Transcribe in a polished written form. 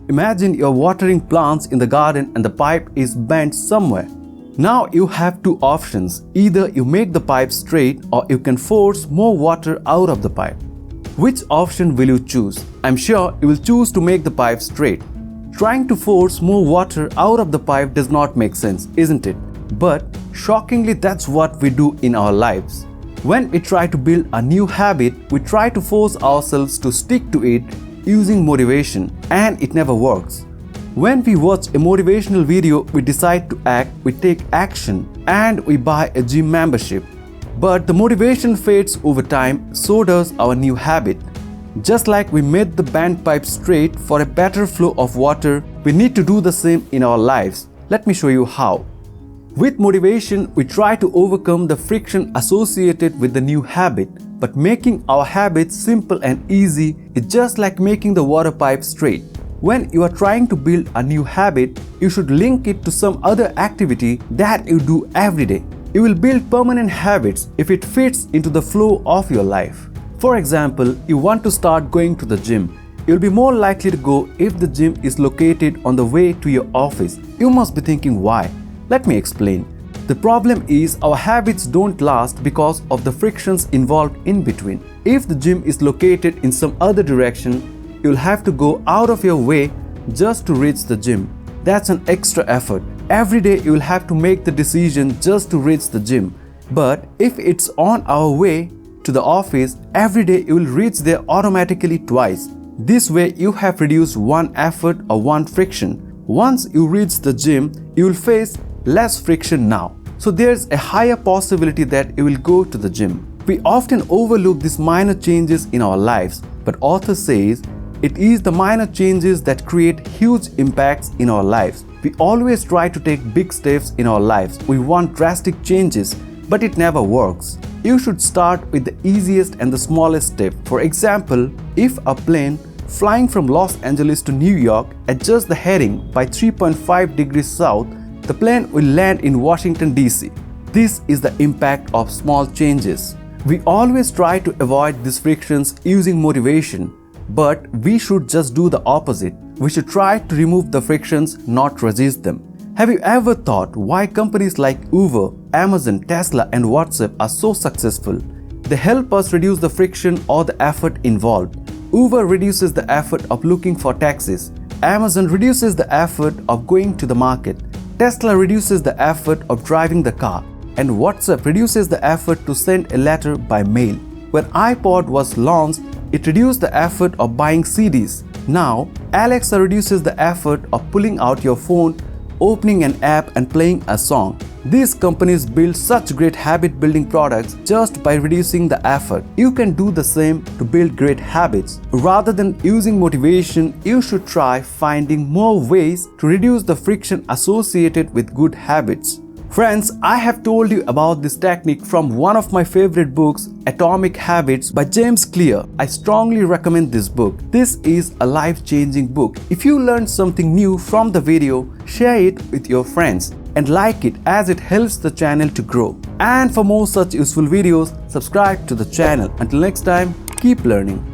Imagine you're watering plants in the garden and the pipe is bent somewhere. Now you have two options. Either you make the pipe straight or you can force more water out of the pipe. Which option will you choose? I'm sure you will choose to make the pipe straight. Trying to force more water out of the pipe does not make sense, isn't it? But shockingly, that's what we do in our lives. When we try to build a new habit, we try to force ourselves to stick to it using motivation, and it never works. When we watch a motivational video, we decide to act, we take action, and we buy a gym membership. But the motivation fades over time, so does our new habit. Just like we made the bent pipe straight for a better flow of water, we need to do the same in our lives. Let me show you how. With motivation, we try to overcome the friction associated with the new habit. But making our habits simple and easy is just like making the water pipe straight. When you are trying to build a new habit, you should link it to some other activity that you do every day. You will build permanent habits if it fits into the flow of your life. For example, you want to start going to the gym. You'll be more likely to go if the gym is located on the way to your office. You must be thinking why? Let me explain. The problem is our habits don't last because of the frictions involved in between. If the gym is located in some other direction, you'll have to go out of your way just to reach the gym. That's an extra effort. Every day you'll have to make the decision just to reach the gym. But if it's on our way to the office, every day you will reach there automatically twice. This way you have reduced one effort or one friction. Once you reach the gym, you will face less friction now. So there's a higher possibility that you will go to the gym. We often overlook these minor changes in our lives, but author says it is the minor changes that create huge impacts in our lives. We always try to take big steps in our lives. We want drastic changes, but it never works. You should start with the easiest and the smallest step. For example, if a plane flying from Los Angeles to New York adjusts the heading by 3.5 degrees south, the plane will land in Washington, D.C. This is the impact of small changes. We always try to avoid these frictions using motivation, but we should just do the opposite. We should try to remove the frictions, not resist them. Have you ever thought why companies like Uber, Amazon, Tesla, and WhatsApp are so successful? They help us reduce the friction or the effort involved. Uber reduces the effort of looking for taxis. Amazon reduces the effort of going to the market. Tesla reduces the effort of driving the car, and WhatsApp reduces the effort to send a letter by mail. When iPod was launched, it reduced the effort of buying CDs. Now, Alexa reduces the effort of pulling out your phone, opening an app and playing a song. These companies build such great habit-building products just by reducing the effort. You can do the same to build great habits. Rather than using motivation, you should try finding more ways to reduce the friction associated with good habits. Friends, I have told you about this technique from one of my favorite books, Atomic Habits by James Clear. I strongly recommend this book. This is a life-changing book. If you learned something new from the video, share it with your friends and like it as it helps the channel to grow. And for more such useful videos, subscribe to the channel. Until next time, keep learning.